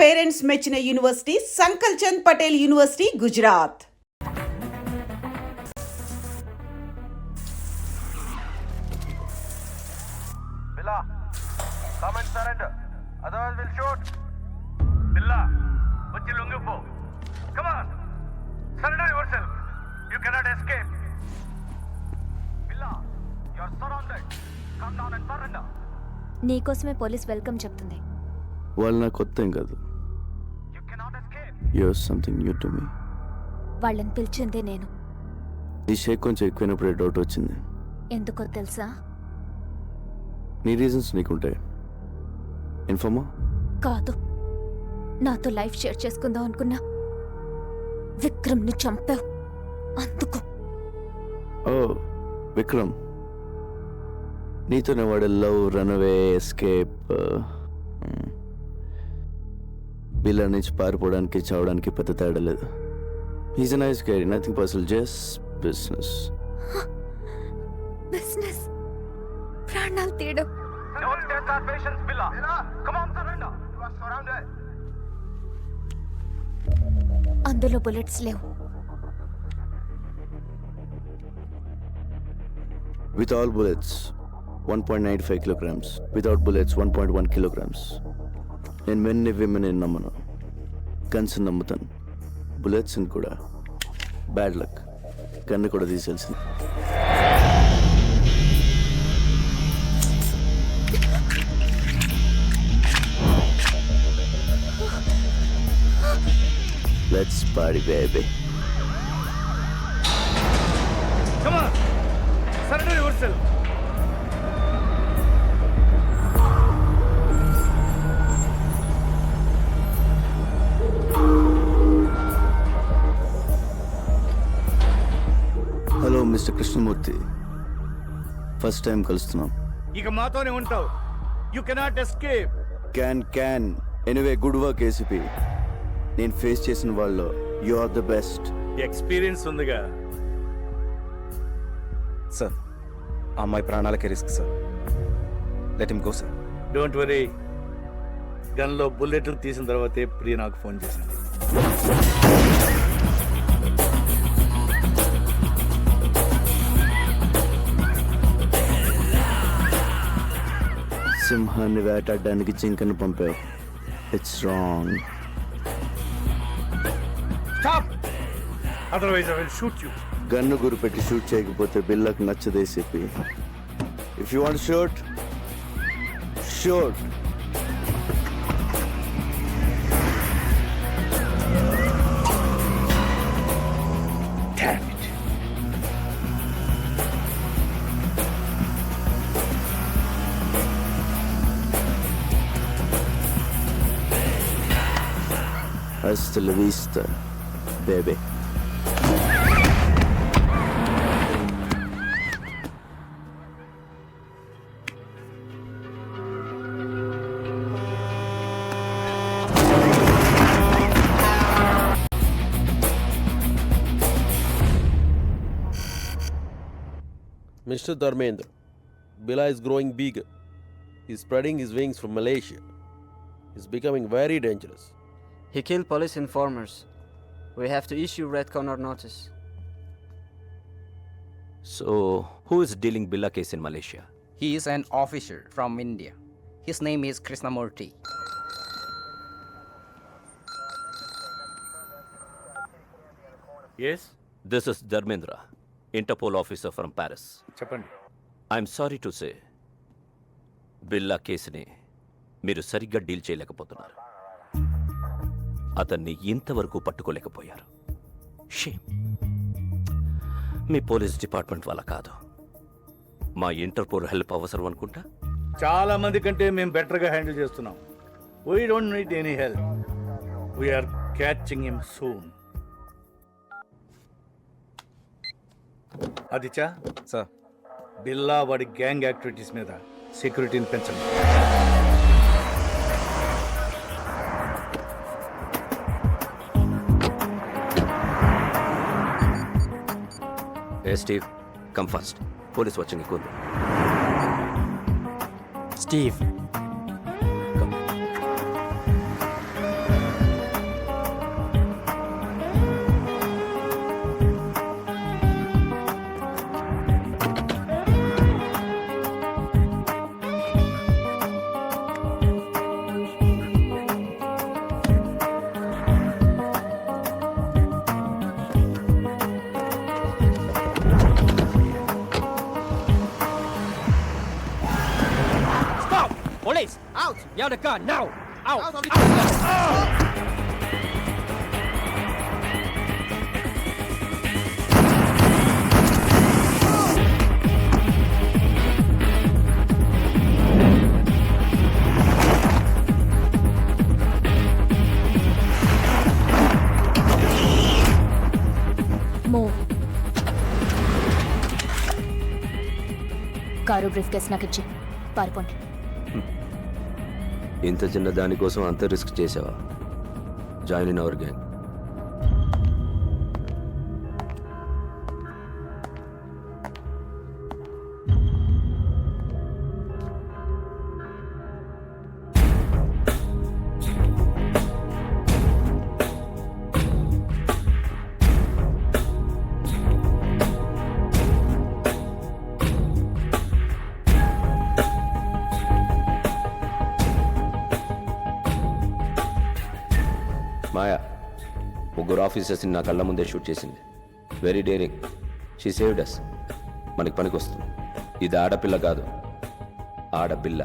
Parents మెచ్చిన university Sankalchand Patel university, Gujarat. Billa, come and surrender. Otherwise we'll shoot. Billa, వచ్చి లొంగిపో. Come on, surrender yourself. You cannot escape. Billa, you're surrounded. Come down and surrender. నీకోసమే police welcome చెప్తుంది. వాళ్ళు నాకు కొత్త ఏం కాదు. You cannot escape. You're something new to me. వాళ్ళని పిలిచిందే నేను. నీ షేక్ కొంచెం ఎక్కువైనప్పుడే డౌట్ వచ్చింది. ఎందుకో తెలుసా? నీ రీజన్స్ నీకుంటాయి. ఇన్ఫార్మా? కాదు, నాతో లైఫ్ షేర్ చేసుకుందాం అనుకున్నా విక్రమ్ని చంపావు, అందుకు. ఓ విక్రమ్, నీతోనే వాడు లవ్, రన్అవే, ఎస్కేప్, బిల్లా నుంచి పారిపోవడానికి చావడానికి పెద్ద తేడా లేదు. He's a nice guy, nothing personal, just business. Business ప్రాణాలు తీయడం. Don't test our patience, Billa. Come on, surrender. You are surrounded. అందులో బుల్లెట్స్ లేవు. With all bullets, 1.95 kilograms. Without bullets, 1.1 kilograms. నేను మెన్ని విమెన్ నమ్మను, గన్స్ నమ్ముతాను, బుల్లెట్స్ కూడా. Bad luck, gun కూడా తీసేయాల్సింది. Let's party, baby. Come on, surrender yourself. Hello mister Krishnamurthy, first time కలుస్తున్నాం. ఇక మాతోనే ఉంటావు. You cannot escape. Can anyway, good work ACP. నేను ఫేస్ చేసిన వాళ్ళు you are the best. Experience ఉందిగా. సార్, ఆ అమ్మాయి ప్రాణాలకే risk sir. Let him go sir. Don't worry, గన్లో బుల్లెట్లు తీసిన తర్వాతే ప్రియ నాకు ఫోన్ చేసింది. సింహాన్ని వేటాడడానికి జింకను పంపావు. It's wrong. Stop! Otherwise I will shoot you. గన్ను గురిపెట్టి షూట్ చేయకపోతే బిల్లకు నచ్చదే చెప్పి. If you want shoot, shoot. Damn it. Hasta la vista, baby. Mr. Dharmendra, Billa is growing big. He's spreading his wings from Malaysia. He's becoming very dangerous. He killed police informers. We have to issue red corner notice. So, who is dealing Billa case in Malaysia? He is an officer from India. His name is Krishnamurthy. Yes? This is Dharmendra, Interpol officer from Paris. చెప్పండి. I'm sorry to say, బిల్లా కేసుని మీరు సరిగ్గా deal చేయలేకపోతున్నారు. అతన్ని ఇంతవరకు పట్టుకోలేకపోయారు. Shame. మీ police department వల్ల కాదు, మా ఇంటర్పోల్ హెల్ప్ అవసరం అనుకుంటా. చాలా మంది కంటే మేము బెటర్గా హ్యాండిల్ చేస్తున్నాం. We don't need any help. We are catching him soon. Aditya, sir, బిల్లా వాడి గ్యాంగ్ యాక్టివిటీస్ మీద సెక్యూరిటీని పెంచండి. Steve, come first. Police watching you. Steve. Come. Get the car now! Out! Move. Car brief case నాకు ఇచ్చి పారిపోండి. ఇంత చిన్న దానికోసం అంత రిస్క్ చేసావా? Join in our gang. Maya ముగ్గురు ఆఫీసర్స్ని నా కళ్ళ ముందే షూట్ చేసింది. Very daring. She saved us. మనకి పనికి వస్తుంది. ఇది ఆడపిల్ల కాదు, ఆడపిల్ల.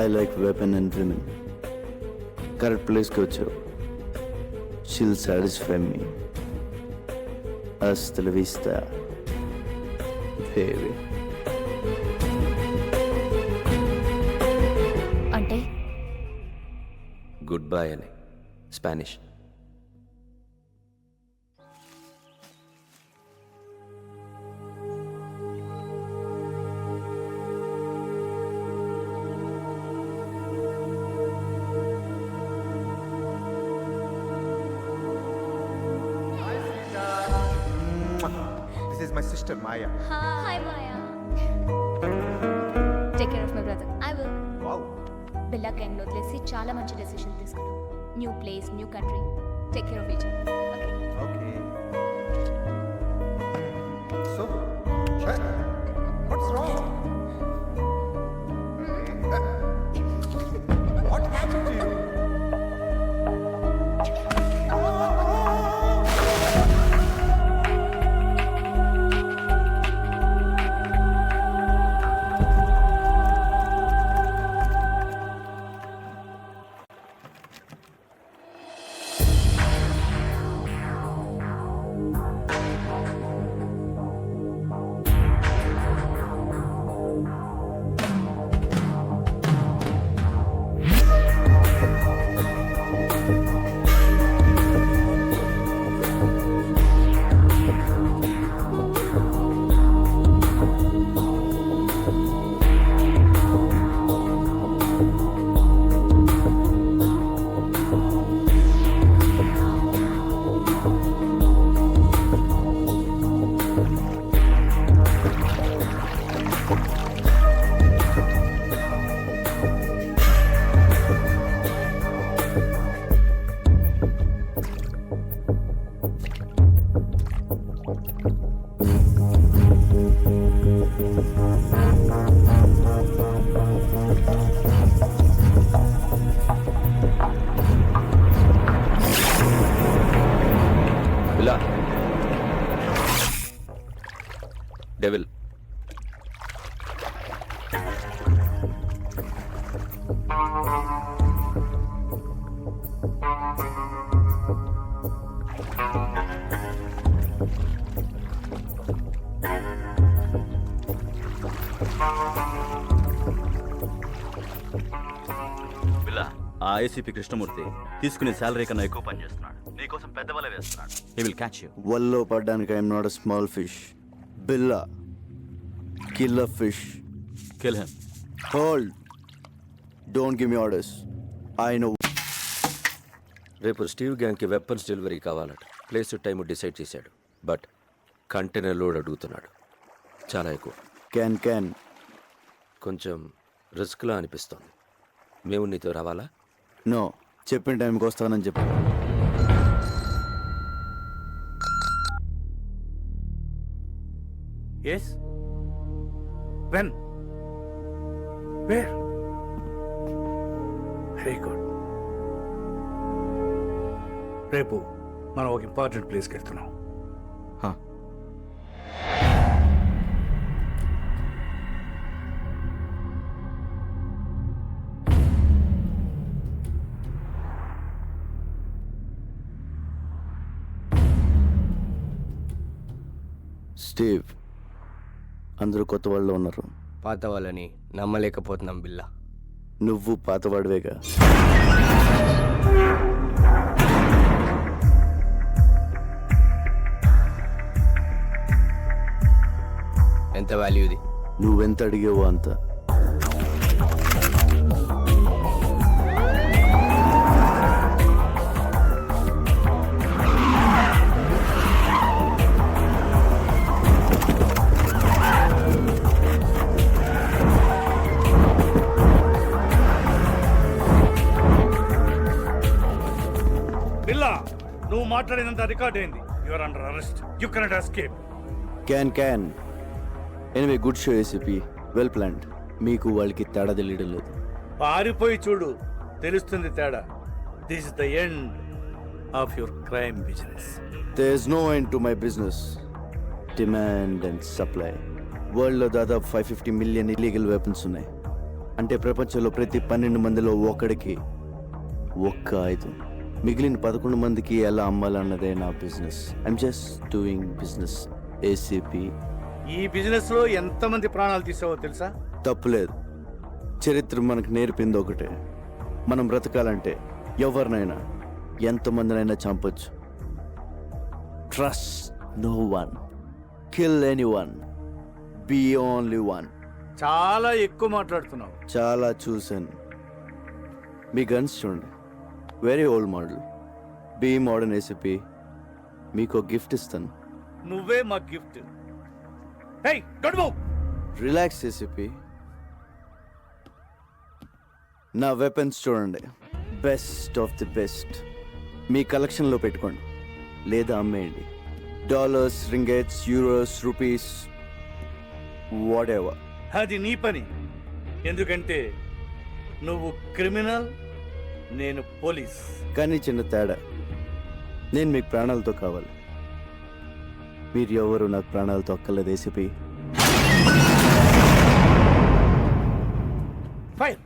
I like weapon and women. Correct ప్లేస్కి వచ్చావు. She'll satisfy me. Hasta la vista, baby. అంటే గుడ్ బై అని Spanish. This is my sister Maya. Hi Maya. Take care of my brother. I will. Wow. Billa gang వదిలేసి చాలా మంచి decision తీసుకున్నాం. New place, new country. Take care of each other. Okay. Okay. So, what's wrong? What happened to you? ఇలా devil. ఆ ACP Krishnamurthy తీసుకునే salary కన్నా ఎక్కువ పని చేస్తున్నాడు. నీకోసం పెద్ద వల వేస్తున్నాడు. He will catch you. వల్లో పడ్డానికి I'm not a small fish. Billa killer fish. Kill him. Hold. Don't give me orders. I know. రేపు స్టీవ్ గ్యాంగ్కి వెపన్స్ డెలివరీ కావాలట. ప్లేస్ టైం డిసైడ్ చేశాడు. బట్ కంటైనర్ లోడ్ అడుగుతున్నాడు. చాలా ఎక్కువ. క్యాన్ కొంచెం రిస్క్లా అనిపిస్తోంది. మేము నీతో రావాలా? నో, చెప్పిన టైంకి వస్తానని చెప్పు. Yes. When? Where? Very good. రేపు మనం ఒక ఇంపార్టెంట్ ప్లేస్కి వెళ్తున్నాం. స్టీవ్, అందరూ కొత్త వాళ్ళు ఉన్నారు. పాత వాళ్ళని నమ్మలేకపోతున్నాం బిల్లా. నువ్వు పాతవాడివేగా. ఎంత వాల్యూది? నువ్వెంత అడిగేవో అంత. బిల్లా, నువ్వు మాట్లాడినంత రికార్డ్ అయింది. Your under arrest. You cannot escape. Can anyway, good show ACP. Well planned. మీకు వాళ్ళకి తేడా తెలియడం లేదు. పారిపోయి చూడు, తెలుస్తుంది తేడా. This is the end of your crime business. There is no end to my business. Demand and supply. వరల్డ్లో దాదాపు 550 మిలియన్ ఇల్లీగల్ వెపన్స్ ఉన్నాయి. అంటే ప్రపంచంలో ప్రతి 12 మందిలో ఒకడికి ఒక్క ఆయుధం. మిగిలిన 11 మందికి ఎలా అమ్మాలన్నదే నా business. I'm just doing business ACP. ఈ బిజినెస్ లో ఎంతమంది ప్రాణాలు తీసావో తెలుసా? తప్పులేదు. చరిత్ర మనకు నేర్పింది ఒకటే, మనం బ్రతకాలంటే ఎవరినైనా ఎంతమందినైనా చంపొచ్చు. Trust no one, kill anyone, be only one. చాలా ఎక్కువ మాట్లాడుతున్నావు. చాలా చూశాను. మీ గన్స్ చూడండి, very old model. Be modern ACP. మీకు ఒక గిఫ్ట్ ఇస్తాను. నువ్వే మా gift. Hey, don't move. Relax ACP. నా వెపన్స్ చూడండి, బెస్ట్ ఆఫ్ ది బెస్ట్. మీ కలెక్షన్లో పెట్టుకోండి లేదా అమ్మేయండి. Dollars, ringgits, euros, rupees, whatever. అది నీ పని. ఎందుకంటే నువ్వు క్రిమినల్, నేను పోలీస్. కానీ చిన్న తేడా, నేను మీకు ప్రాణాలతో కావాలి. మీరు ఎవరు నాకు ప్రాణాలతో అక్కర్లేదు ACP. Fire.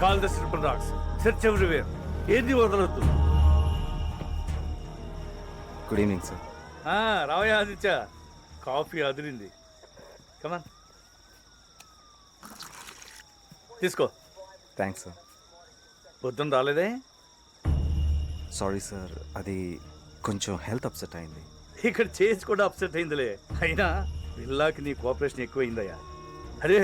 Call the triple dogs, search everywhere, ఏది వదలొద్దు. Good evening sir. రావయ్య ఆదిత్య, కాఫీ అదిరింది. కమాన్ తీసుకో. Thanks sir. పొద్దున్న రాలేదే? సారీ సార్, అది కొంచెం హెల్త్ అప్సెట్ అయింది. ఇక్కడ చేసి కూడా అప్సెట్ అయిందిలే. అయినా పిల్లాకి నీ కోఆపరేషన్ ఎక్కువైందయ్యా. అరే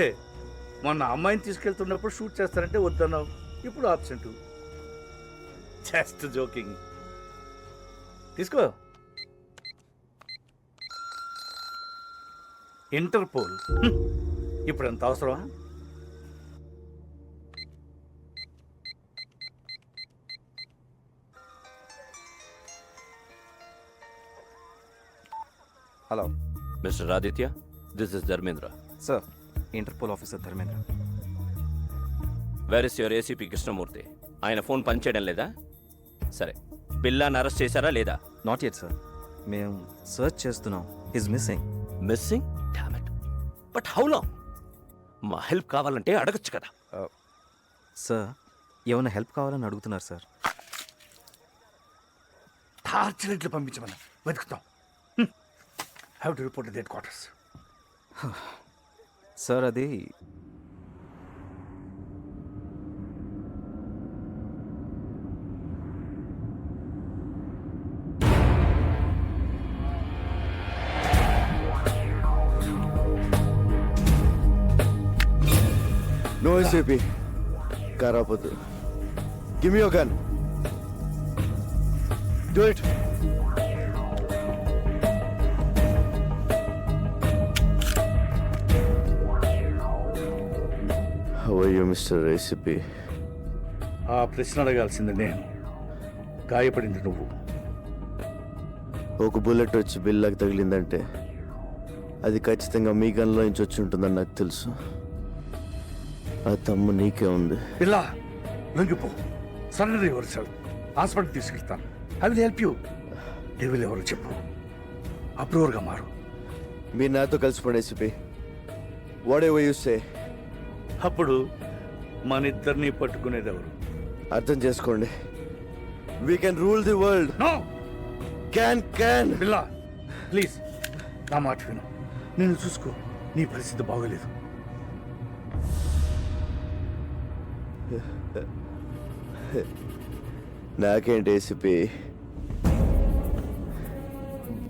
మొన్న అమ్మాయిని తీసుకెళ్తున్నప్పుడు షూట్ చేస్తారంటే వద్దన్నావు, ఇప్పుడు ఆబ్సెంట్. Just joking. తీసుకో. ఇంటర్పోల్ ఇప్పుడు ఎంత అవసరమా? Hello mister Aditya, this is Dharmendra. Sir, interpol officer Dharmendra. Where is your ACP Krishnamurthy? ఆయన ఫోన్ పనిచేయడం లేదా? సరే, పిల్లాన్ని అరెస్ట్ చేశారా లేదా? నాట్ యెట్ సార్, మేము సర్చ్ చేస్తున్నాం. Is missing. Missing? Damn it. But how long? మా హెల్ప్ కావాలంటే అడగచ్చు కదా. సార్, ఏమైనా హెల్ప్ కావాలని అడుగుతున్నారు సార్. టార్చ్ లైట్లు పంపించమని వెతుకుతాం. Have to report the headquarters. Sir, అది నో ఎస్ఏపీ. కారాపోతు. Give me your gun. Do it. How are you mister ACP? ఆ ప్రశ్న అడగాల్సింది నేను, గాయపడింది నువ్వు. ఒక బుల్లెట్ వచ్చి బిల్లాకి తగిలిందంటే అది ఖచ్చితంగా మీ గన్లో నుంచి వచ్చి ఉంటుందని నాకు తెలుసు. ఆ తమ్ము నీకే ఉంది. పిల్ల లొంగిపో, సరెండర్ యువర్ సెల్ఫ్. హాస్పిటల్ తీసుకెళ్తాను. I will help you. Devil ఎవరు చెప్పు, అప్రూవర్గా మారు. మీరు నాతో కలిసిపోండి ACP. Whatever you say. అప్పుడు మన ఇద్దరిని పట్టుకునేది ఎవరు? అర్థం చేసుకోండి. We can rule the world. No. Can. పిల్ల ప్లీజ్ నా మాట విను. నేను చూసుకో, నీ పరిస్థితి బాగోలేదు. నాకేంటి ఏసీపీ,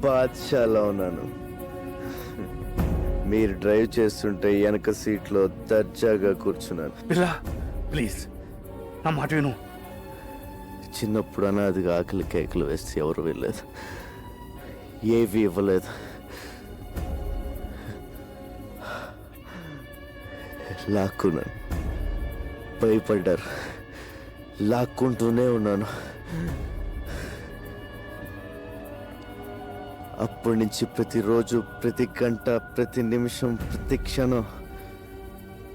బాద్షాలో ఉన్నాను. మీరు డ్రైవ్ చేస్తుంటే వెనక సీట్లో దర్జాగా కూర్చున్నాను. పిల్ల ప్లీజ్ నా మాట విను. చిన్నప్పుడు అనాదిగా ఆకలి కేకలు వేస్తే ఎవరు వెళ్ళలేదు, ఏవి ఇవ్వలేదు. లాక్కున్నాను, భయపడ్డారు, లాక్కుంటూనే ఉన్నాను. అప్పటి నుంచి ప్రతిరోజు, ప్రతి గంట, ప్రతి నిమిషం, ప్రతి క్షణం,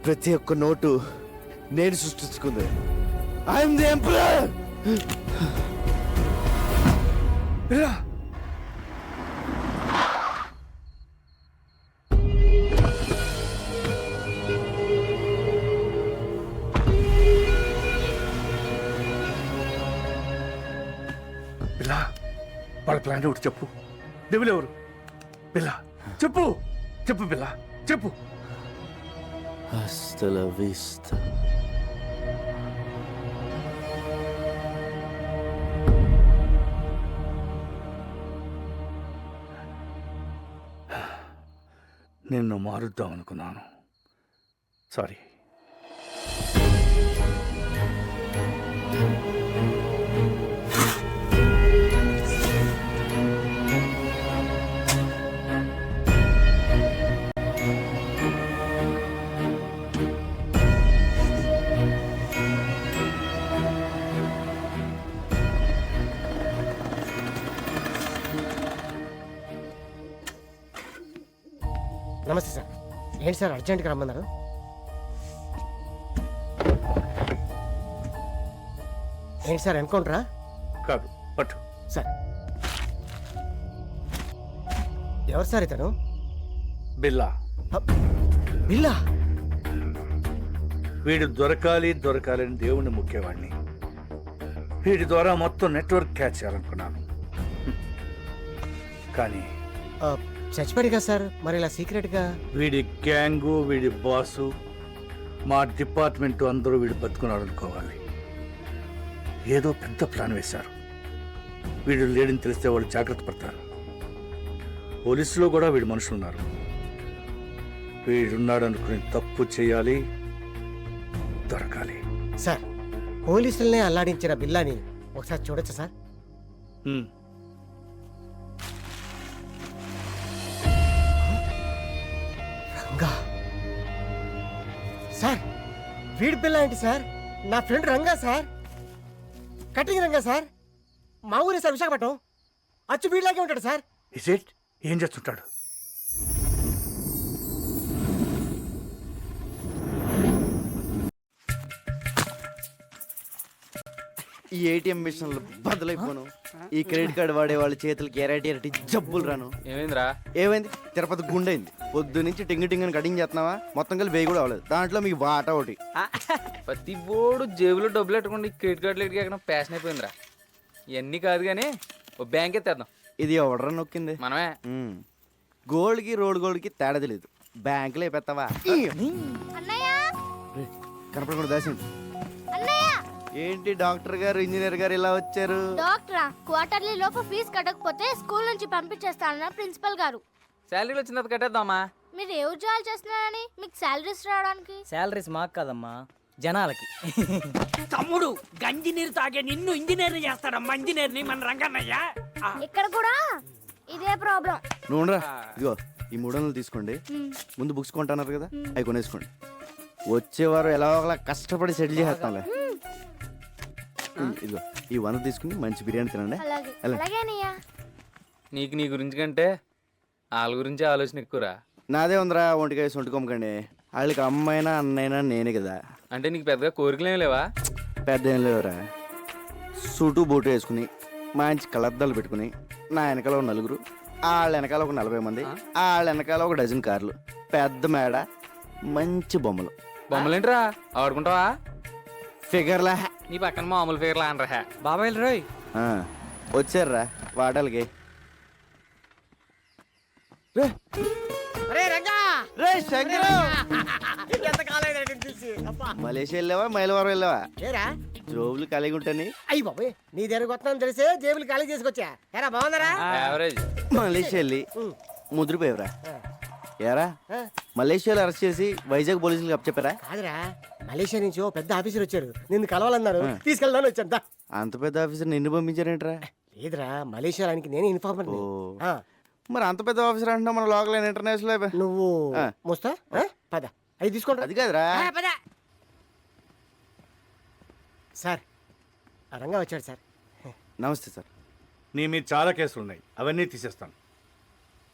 ప్రతి ఒక్క నోటు నేను సృష్టించుకుంది. I'm the emperor. పిల్ల పిల్ల వాళ్ళ ప్లాన్ ఒకటి చెప్పు. డెవిల్ ఎవరు? పిల్ల చెప్పు, చెప్పు పిల్ల చెప్పు. Hasta la vista. నిన్ను మారుద్దాం అనుకున్నాను, సారీ. నమస్తే సార్. ఏంటి సార్ అర్జెంట్గా రమ్మన్నారు? ఏంటి సార్ ఎన్కౌంటరా? కాదు, పట్టు. సార్ ఎవరు సార్ ఇతను? బిల్లా. బిల్లా? వీడు దొరకాలని దేవుణ్ణి ముఖ్యవాడిని. వీడి ద్వారా మొత్తం నెట్వర్క్ క్యాచ్ చేయాలనుకున్నాను. కానీ చచ్చిపోయాడు కదా సార్, మరి ఇలా సీక్రెట్గా? వీడి గ్యాంగు, వీడి బాసు, మా డిపార్ట్మెంట్ అందరూ వీడు బతుకున్నాడు అనుకోవాలి. ఏదో పెద్ద ప్లాన్ వేశారు. వీడు లేడని తెలిస్తే వాళ్ళు జాగ్రత్త పడతారు. పోలీసులో కూడా వీడి మనుషులు ఉన్నారు. వీడున్నాడు అనుకుని తప్పు చేయాలి, దొరకాలి. సార్, పోలీసుల్నే అల్లాడించిన బిల్లాని ఒకసారి చూడొచ్చా సార్? హ్మ్. రంగా సార్, వీడి పిల్ల ఏంటి సార్? నా friend Ranga sir, cutting Ranga sir. మా ఊరే సార్, విశాఖపట్నం. అచ్చు వీడిలాగే ఉంటాడు సార్. Is it? ఏం చేస్తుంటాడు? ఈ ఏటీఎం మిషన్లు బదులైపోను. ఈ క్రెడిట్ కార్డు వాడే వాళ్ళ చేతులకి ఎరటి జబ్బులు రాను. ఏమైందిరా? ఏమైంది? తిరుపతి గుండైంది. పొద్దు నుంచి టింగి టింగిని కటింగ్ చేస్తున్నావా? మొత్తం కలిసి వేయి కూడా అవ్వలేదు. దాంట్లో మీకు వాటా ఒకటి. ప్రతి బోర్డు జేబులో డబ్బులు పెట్టుకోండి, క్రెడిట్ కార్డులు ఎక్కడ ప్యాషన్ అయిపోయిందిరా. ఇవన్నీ కాదు కానీ ఓ బ్యాంక్ ఎత్తేద్దాం. ఇది ఎవడరా నొక్కింది? మనమే. గోల్డ్కి రోడ్ గోల్డ్కి తేడా తెలియదు. బ్యాంకులో అయిపోతావా? కనపడకుండా దాసింది. ఏంటి డాక్టర్ గారు, ఇంజనీర్ గారు ఇలా వచ్చారు? డాక్టరా, క్వార్టర్లీ లోపు ఫీజు కట్టకపోతే స్కూల్ నుంచి పంపించేస్తానన్న ప్రిన్సిపల్ గారు. శాలరీలు వచ్చిన తర్వాత కట్టేద్దామా? మీరు ఏ ఉద్యోగాలు చేస్తున్నారని మీకు శాలరీస్ రావడానికి? శాలరీస్ మాకు కాదమ్మా, జనాలకి. తమ్ముడు గంజి నీరు తాగే నిన్ను ఇంజనీర్ చేస్తాడమ్మా. ఇంజనీర్ ని మన రంగన్నయ్య. ఇక్కడ కూడా ఇదే ప్రాబ్లం. నువ్వు ఇదిగో ఈ 300 తీసుకోండి. ముందు బుక్స్ కొంటున్నారు కదా, అవి కొనేసుకోండి. వచ్చేవారు ఎలా ఒకలా కష్టపడి సెటిల్ చేస్తాంలే. ఇదిగో ఈ 100 తీసుకుని మంచి బిర్యానీ తినండి. నీకు నీ గురించి కంటే వాళ్ళ గురించి ఆలోచన ఎక్కువరా. నాదే ఉందిరా, ఒంటికాయ సొంటుకోమకండి. వాళ్ళకి అమ్మైనా అన్నైనా నేనే కదా. అంటే నీకు పెద్దగా కోరికలేం లేవా? పెద్ద ఏం లేవురా. సూటు బూటు వేసుకుని మంచి కలద్దాలు పెట్టుకుని నా వెనకాల ఒక 4, వాళ్ళ వెనకాల ఒక 40 మంది, వాళ్ళ వెనకాల ఒక డజన్ కార్లు, పెద్ద మేడ, మంచి బొమ్మలు. బొమ్మలేంట్రా ఆడుకుంటావా? ఫిగర్లా. నీ పక్కన మామూలు ఫిగర్లా అనరా బాబాయ్ రోయ్. వచ్చారా వాటాలకి? మలేషియా వెళ్ళావా, మైలవరం వెళ్ళావా? జోబులు ఖాళీగా ఉంటాని. అయ్యి బాబోయ్, నీ దగ్గర వస్తున్నాను తెలిసే జేబులు ఖాళీ చేసుకొచ్చా. ఎరా బాగున్నారా? యావరేజ్. మలేషియా వెళ్ళి ముద్రపోయావురా. ఏరా మలేషియాలో అరెస్ట్ చేసి వైజాగ్ పోలీసులకు అప్పచెప్పారా? కాదురా, మలేషియా నుంచి ఓ పెద్ద ఆఫీసర్ వచ్చారు, నిన్ను కలవాలన్నారు. తీసుకెళ్దాను వచ్చాను. అంత పెద్ద ఆఫీసర్ నిన్ను పంపించారేంట్రా? లేదురా, మలేషియానికి నేనే ఇన్ఫార్మర్. మరి అంత పెద్ద ఆఫీసర్ అంటున్నా మన లోకల్ ఇంటర్నేషనల్. నువ్వు మోస్తా పద, అవి తీసుకోండి. అది కాదురా. సార్, ఆ రంగా వచ్చాడు సార్. నమస్తే సార్. నీ మీద చాలా కేసులు ఉన్నాయి, అవన్నీ తీసేస్తాను.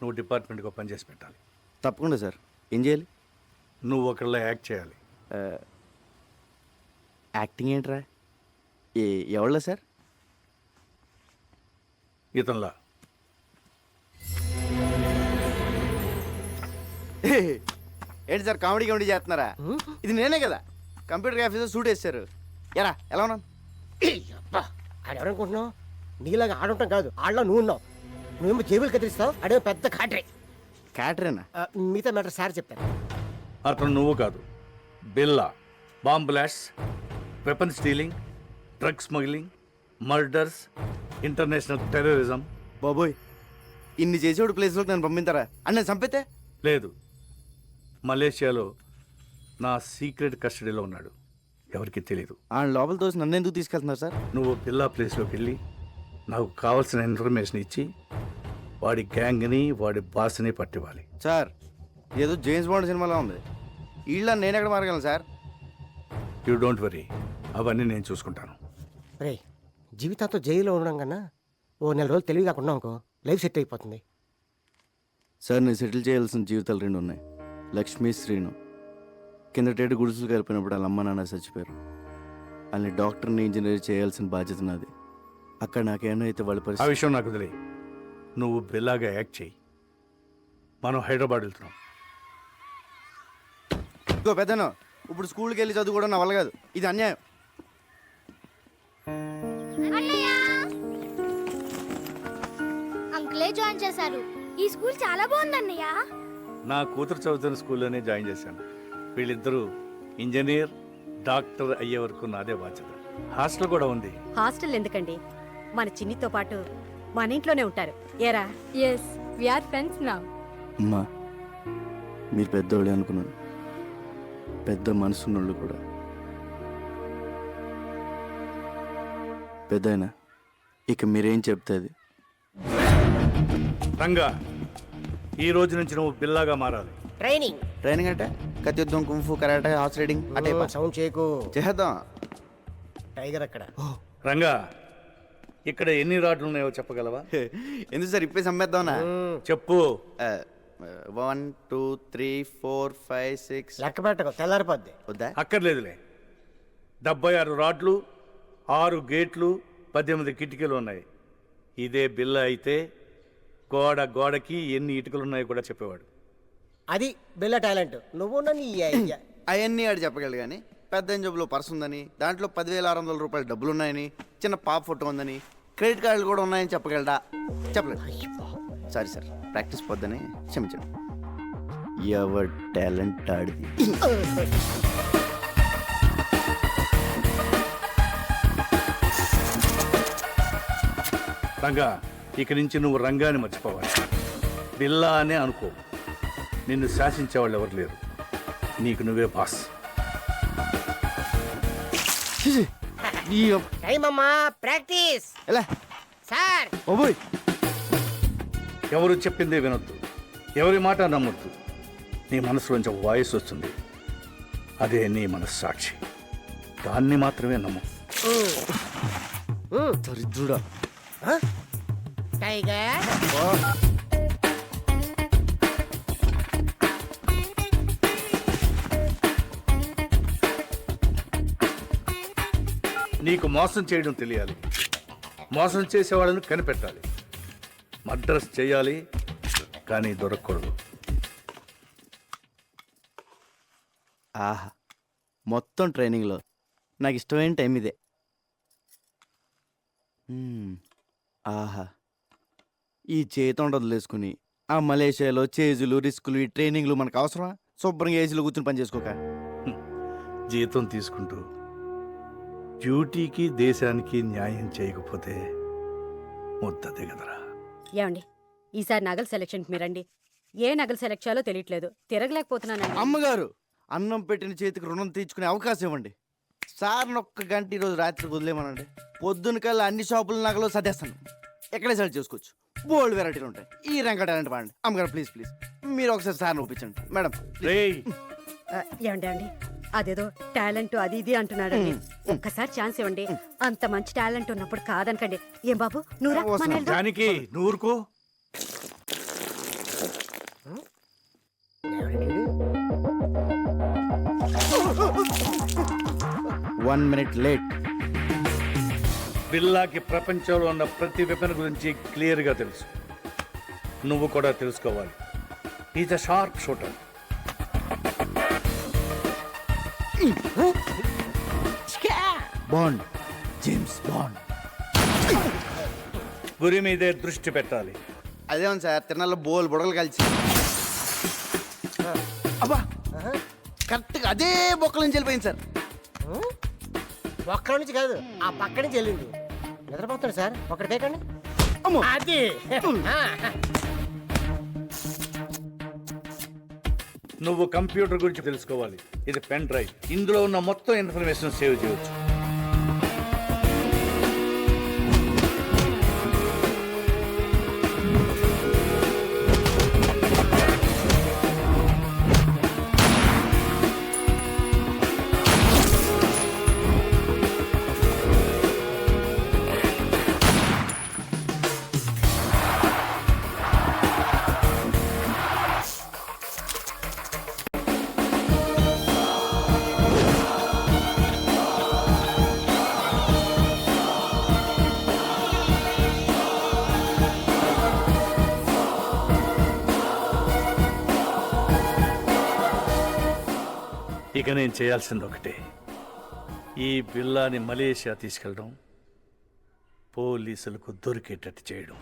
నువ్వు డిపార్ట్మెంట్కి పని చేసి పెట్టాలి. తప్పకుండా సార్. ఏం చేయాలి? నువ్వు ఒకళ్ళ యాక్ట్ చేయాలి. యాక్టింగ్ ఏంట్రా? ఎవళ్ళ సార్? ఇతనిలా. ఏంటి సార్ కామెడీ చేస్తున్నారా? ఇది నేనే కదా, కంప్యూటర్ ఆఫీసర్ సూట్ వేస్తారు. ఎరా ఎలా ఉన్నాను? ఆడెవరనుకుంటున్నావు? నీలాగా ఆడుంటాం కాదు, ఆడలో నువ్వు ఉన్నావు. నువ్వేమో జేబులు కత్తిరిస్తావు, అడే పెద్ద కాటరే. క్యాటరేనా? మిగతా మ్యాటర్ సార్ చెప్తారు. అతను నువ్వు కాదు, బిల్లా. Bomb blast, weapon stealing, drug smuggling, murders, international terrorism. బాబోయ్, ఇన్ని చేసేవాడు ప్లేస్లోకి నన్ను పంపిస్తారా? అని నేను చంపితే? లేదు, మలేషియాలో నా సీక్రెట్ కస్టడీలో ఉన్నాడు, ఎవరికి తెలియదు. ఆ లోపల తోసి నన్ను ఎందుకు తీసుకెళ్తున్నారు సార్? నువ్వు బిల్లా ప్లేస్లోకి వెళ్ళి నాకు కావాల్సిన ఇన్ఫర్మేషన్ ఇచ్చి వాడి గ్యాంగ్ని, వాడి బాస్ని పట్టివ్వాలి. సార్, ఏదో జేమ్స్ బాండ్ సినిమాలో ఉంది. వీళ్ళ నేను ఎక్కడ మారగలను సార్? యూ డోంట్ వరీ, అవన్నీ నేను చూసుకుంటాను. రే, జీవితాంతో జైల్లో ఉండడం కన్నా ఓ 4 రోజులు తెలివి కాకుండా అనుకో, లైఫ్ సెట్ అయిపోతుంది. సార్, నేను సెటిల్ చేయాల్సిన జీవితాలు 2 ఉన్నాయి. లక్ష్మీ, శ్రీను. కిందటేడు గుడిసెలు కలిపినప్పుడు వాళ్ళ అమ్మ నాన్న చచ్చిపోయారు. వాళ్ళని డాక్టర్ని, ఇంజనీర్ చేయాల్సిన బాధ్యత నాది. అక్కడ నాకేమైతే వాళ్ళ ఆ పరిస్థితి. విషయం నాకు వదిలే. నువ్వు బిల్లాగా యాక్ట్ చేయి. మనం హైదరాబాద్ వెళ్తున్నాం. ఇంకో పెద్దను ఇప్పుడు స్కూల్కి వెళ్ళి చదువుకోవడం నా వల్ల కాదు. ఇది అన్యాయం. అంకులే జాయిన్ చేశారు. ఈ స్కూల్ చాలా బాగుందన్నయ్య. నా కూతురు చదువుతున్న స్కూల్లోనే జాయిన్ చేశాను. వీళ్ళిద్దరూ ఇంజనీర్, డాక్టర్ అయ్యే వరకు నాదే బాధ్యత. హాస్టల్ కూడా ఉంది. హాస్టల్ ఎందుకండి, మన చిన్నితో పాటు మన ఇంట్లోనే ఉంటారు. ఏరా? Yes, we are friends now. అమ్మా, మీరు పెద్దోళ్ళే అనుకున్నాను. పెద్ద మనసున్నోళ్ళు కూడా. పెద్దయినా ఇక మీరేం చెప్తే అది. రంగా, ఈ రోజు నుంచి నువ్వు బిల్లాగా మారాలి. ట్రైనింగ్ ట్రైనింగ్ అంటే కత్తియుద్ధం, కుంఫు, కరాటే, హార్స్ రైడింగ్ అంటే సౌండ్ చేయకు. చేద్దాం. టైగర్ అక్కడ. రంగా, ఇక్కడ ఎన్ని రాడ్లు ఉన్నాయో చెప్పగలవా? ఎందుకు సార్ ఇప్పేసి అమ్మేద్దామనా? చెప్పు. 1 2 3 4 5 6. లెక్క పెట్టకు, తెల్లారిపోద్ది. వద్దా? అక్కర్లేదులే. 76 రాడ్లు, 6 గేట్లు, 18 కిటికీలు ఉన్నాయి. ఇదే బిల్ల అయితే గోడకి ఎన్ని ఇటుకలు ఉన్నాయో కూడా చెప్పేవాడు. అది బిల్ల టాలెంట్. నువ్వు నీ అవన్నీ ఆడు చెప్పగలడు కానీ పెద్ద జబ్బులో పర్స్ ఉందని, దాంట్లో 10,600 రూపాయల డబ్బులు ఉన్నాయని, చిన్న పాప ఫోటో ఉందని, క్రెడిట్ కార్డులు కూడా ఉన్నాయని చెప్పగలడా? చెప్పలేదు. సారీ సార్, ప్రాక్టీస్ పొద్దని క్షమించండి. ఎవరి టాలెంట్ ఆడిది. రంగా, ఇక నుంచి నువ్వు రంగాన్ని మర్చిపోవాలి. బిల్లా అనే అనుకో. నిన్ను శాసించేవాళ్ళు ఎవరు లేరు. నీకు నువ్వే బాస్. టైం అమ్మా, ప్రాక్టీస్. ఎలా సార్ ఓబోయ్, ఎవరు చెప్పిందే వినొద్దు, ఎవరి మాట నమ్మొద్దు. నీ మనసులోంచి వాయిస్ వస్తుంది, అదే నీ మనస్సాక్షి. దాన్ని మాత్రమే నమ్ము. దరిద్రుడా. టైగర్ నీకు మోసం చేయడం తెలియాలి. మోసం చేసేవాళ్ళని కనిపెట్టాలి. మద్రస్ చేయాలి, కానీ దొరకకూడదు. ఆహా, మొత్తం ట్రైనింగ్లో నాకు ఇష్టమైన టైం ఇదే. ఆహా, ఈ చేతం వదిలేసుకుని ఆ మలేషియాలో చేజులు, రిస్కులు, ఈ ట్రైనింగ్లు మనకు అవసరమా? శుభ్రంగా ఏసీలో కూర్చుని పని చేసుకోక. జీతం తీసుకుంటూ డ్యూటీకి దేశానికి న్యాయం చేయకపోతే ముద్ద దిగదరా. ఏమండి, ఈసారి నగల సెలక్షన్కి మీరండి. ఏ నగలు సెలెక్ట్ చేయాలో తెలియట్లేదు, తిరగలేకపోతున్నానండి. అమ్మగారు, అన్నం పెట్టిన చేతికి రుణం తీర్చుకునే అవకాశం ఇవ్వండి. సార్ని ఒక్క గంట ఈరోజు రాత్రికి వదిలేమనండి. పొద్దున కల్లా అన్ని షాపుల నగలు సర్దేస్తాను. ఎక్కడే సెలెక్ట్ చేసుకోవచ్చు. బోల్డ్ వెరైటీలు ఉంటాయి. ఈ రంగ టాలెంట్ వాడండి. అమ్మగారు ప్లీజ్ ప్లీజ్, మీరు ఒకసారి సార్ని ఒప్పించండి మేడం. ఏమండి, అదేదో టాలెంట్ అది ఇది అంటున్నాడండి. ఒక్కసారి ఛాన్స్ ఇవ్వండి. అంత మంచి టాలెంట్ ఉన్నప్పుడు కాదనకండి. ఏం బాబు, నువ్వు దానికి నూరుకో. 1 minute లేట్. బిల్లాకి ప్రపంచంలో ఉన్న ప్రతి వెపన్ గురించి క్లియర్గా తెలుసు. నువ్వు కూడా తెలుసుకోవాలి. Is a sharp shooter. Bond, James bond. గురి మీదే దృష్టి పెట్టాలి. అదేమో సార్, తిరణాల్లో బోల్ బుడగలు కలిసి. అబ్బా, కరెక్ట్గా అదే బొక్కల నుంచి వెళ్ళిపోయింది సార్. ఒక్కడి నుంచి కాదు, ఆ పక్క నుంచి వెళ్ళింది. నిద్రపోతాడు సార్, ఒకటి తేకండి. అది నువ్వు కంప్యూటర్ గురించి తెలుసుకోవాలి. ఇది పెన్ డ్రైవ్. ఇందులో ఉన్న మొత్తం ఇన్ఫర్మేషన్ సేవ్ చేయవచ్చు. ఇక నేను చేయాల్సింది ఒకటే, ఈ బిల్లాని మలేషియా తీసుకెళ్ళడం, పోలీసులకు దొరికేటట్టు చేయడం.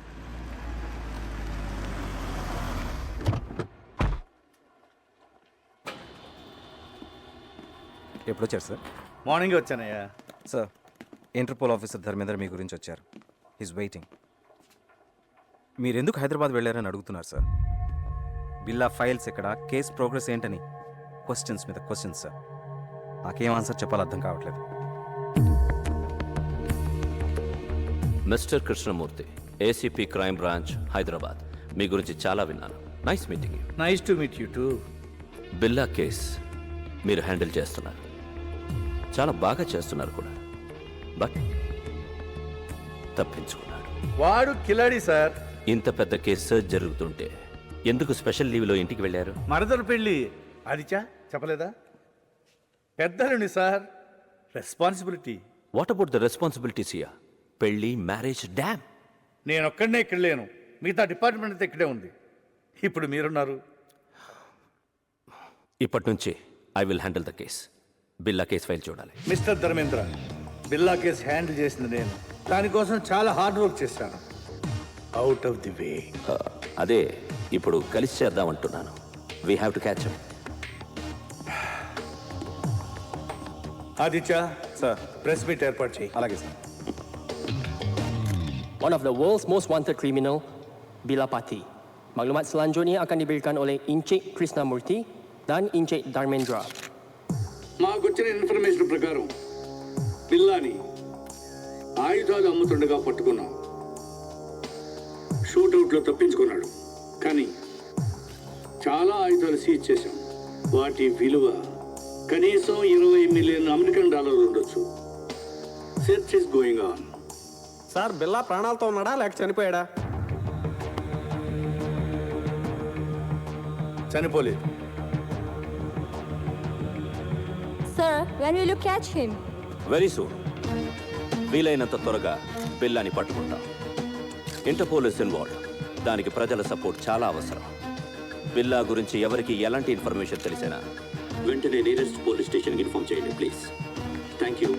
ఎప్పుడు వచ్చారు సార్? మార్నింగ్ వచ్చానయ్యా. సార్, ఇంటర్పోల్ ఆఫీసర్ ధర్మేంద్ర మీ గురించి వచ్చారు. Is waiting. మీరు ఎందుకు హైదరాబాద్ వెళ్ళారని అడుగుతున్నారు సార్. బిల్లా ఫైల్స్ ఎక్కడ, కేస్ ప్రోగ్రెస్ ఏంటని క్వశ్చన్స్ మీద క్వశ్చన్స్ సార్. నాకేం ఆన్సర్ చెప్పాలో అర్థం కావట్లేదు. Mister Krishnamurthy, ACP crime branch, Hyderabad. మీ గురించి చాలా విన్నాను. Nice meeting you. Nice to meet you too. Billa case మీరు హ్యాండిల్ చేస్తున్నారు, చాలా బాగా చేస్తున్నారు కూడా. బట్ తప్పించుకున్నాడు. వాడు కిలాడి సార్. ఇంత పెద్ద కేసు సర్చ్ జరుగుతుంటే ఎందుకు స్పెషల్ లీవ్లో ఇంటికి వెళ్ళారు? మరదలు పెళ్ళి అదిచా చెప్పలేదా? పెద్దలుని sir, responsibility. What about the responsibilities here? పెళ్లి, మ్యారేజ్, డ్యామ్. నేను ఒక్కడనే ఇక్కడ లేను, మిగతా డిపార్ట్మెంట్ అంతా ఇక్కడే ఉంది. ఇప్పుడు మీరున్నారు. ఇప్పటి నుంచి I will handle the case. Billa case file చూడాలి. Mister Dharmendra, Billa case handle చేసింది నేను. దానికోసం చాలా హార్డ్ వర్క్ చేశాను. Out of the way. అదే ఇప్పుడు కలిసి చేద్దామంటున్నాను. We have to catch up. Aditya sir, press meet ఏర్పాటు చేయి. అలాగే సార్. One of the world's most wanted criminal, Bila Pati. Maklumat selanjutnya akan diberikan oleh Encik Krishnamurti dan Encik Dharmendra. మాకు వచ్చిన ఇన్ఫర్మేషన్ ప్రకారం బిల్లాని ఆయుధాలు అమ్ముతుండగా పట్టుకున్నాం. షూట్అవుట్లో తప్పించుకున్నాడు, కానీ చాలా ఆయుధాలు సీజ్ చేశాం. వాటి విలువ కనీసం $20 మిలియన్ ఉండొచ్చు. Search is going on. Sir, బిల్లా ప్రాణాలతో ఉన్నాడా లేక చనిపోయాడా? చనిపోలేదు. Sir, when will you catch him? Very soon. వీలైనంత త్వరగా బిల్లాని పట్టుకుంటాం. Interpole is involved. దానికి ప్రజల సపోర్ట్ చాలా అవసరం. బిల్లా గురించి ఎవరికి ఎలాంటి ఇన్ఫర్మేషన్ తెలిసినా వెంటనే నియరెస్ట్ పోలీస్ స్టేషన్కి ఇన్ఫార్మ్ చేయండి please. Thank you.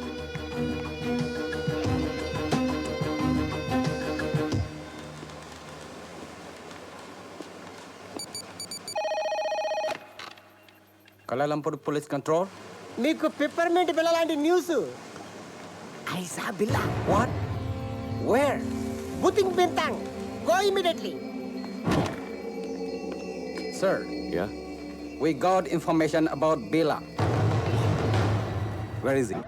Kuala Police Control. మీకు పిప్పర్మెంట్ బిల్ల లాంటి news. I saw Billa. What? Where? Buting Bintang. Go immediately. Sir, yeah, we got information about Billa. Where is he?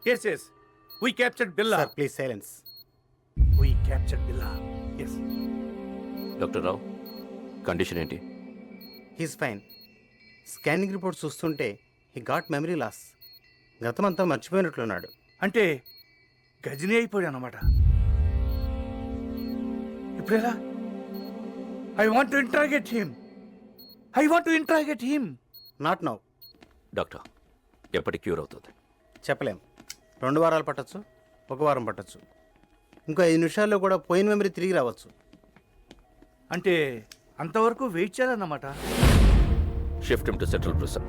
Yes, yes. We captured Billa. Sir, please silence. We captured Billa. Yes. Doctor Rao, condition ఏంటి? He's fine. Scanning report చూస్తుంటే he got memory loss. గతమంతా మర్చిపోయినట్లున్నాడు. అంటే గజనీ అయిపోయాడు అన్నమాట. ఇప్పుడు ఎలా? I want to interrogate him. Not now. Doctor, ఎప్పటి cure అవుతుంది? చెప్పలేం. 2 వారాలు పట్టచ్చు, 1 వారం పట్టచ్చు. ఇంకో 5 నిమిషాల్లో కూడా పోయిన మెమరీ తిరిగి రావచ్చు. అంటే అంతవరకు వెయిట్ చేయాలన్నమాట. Shift him to central prison.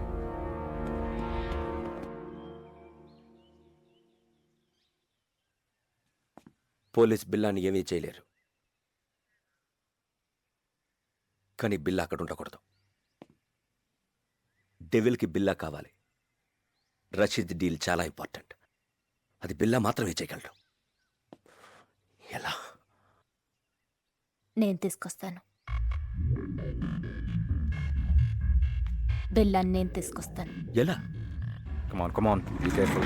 Police బిల్లాని ఏమీ చేయలేరు, కానీ బిల్లా అక్కడ ఉండకూడదు. డెవిల్కి బిల్లా కావాలి. రషీద్ డీల్ చాలా ఇంపార్టెంట్. అది బిల్లా మాత్రమే చేయగలడు. ఎలా? నేను తీసుకొస్తాను. బిల్లాన్ని నేను తీసుకొస్తాను. ఎలా? Come on, be careful.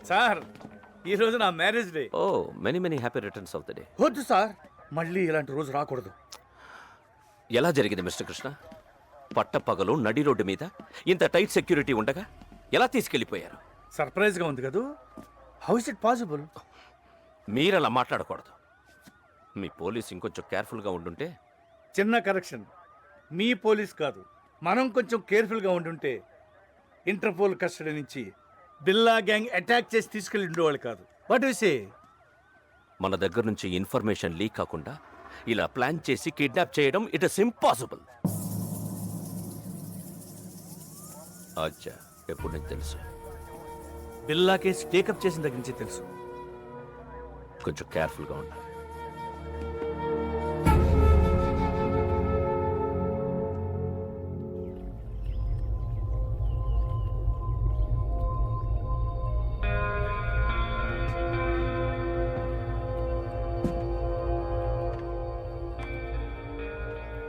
Sir, ఈరోజు నా marriage day. Oh, many happy returns of the day. వద్దు సార్, మళ్ళీ ఇలాంటి రోజు రాకూడదు. ఎలా జరిగింది మిస్టర్ కృష్ణ? పట్టపగలు నడి రోడ్డు మీద ఇంత టైట్ సెక్యూరిటీ ఉండగా ఎలా తీసుకెళ్ళిపోయారు? సర్ప్రైజ్గా ఉంది కదూ. How is it possible? మీరలా మాట్లాడకూడదు. మీ పోలీస్ ఇంకొంచెం కేర్ఫుల్గా ఉండుంటే. చిన్న కరెక్షన్, మీ పోలీస్ కాదు, మనం కొంచెం కేర్ఫుల్గా ఉండుంటే ఇంటర్పోల్ కస్టడీ నుంచి బిల్లా గ్యాంగ్ అటాక్ చేసి తీసుకెళ్ళి ఉండేవాళ్ళు కాదు. What you say? మన దగ్గర నుంచి ఇన్ఫర్మేషన్ లీక్ కాకుండా ఇలా ప్లాన్ చేసి కిడ్నాప్ చేయడం ఇట్ ఇస్ ఇంపాసిబుల్. అచ్చా, ఎప్పుడు నీకు తెలుసు? బిల్లా కేసు టేకప్ చేసిన దగ్గర నుంచి తెలుసు. కొంచెం కేర్ఫుల్గా ఉండాలి.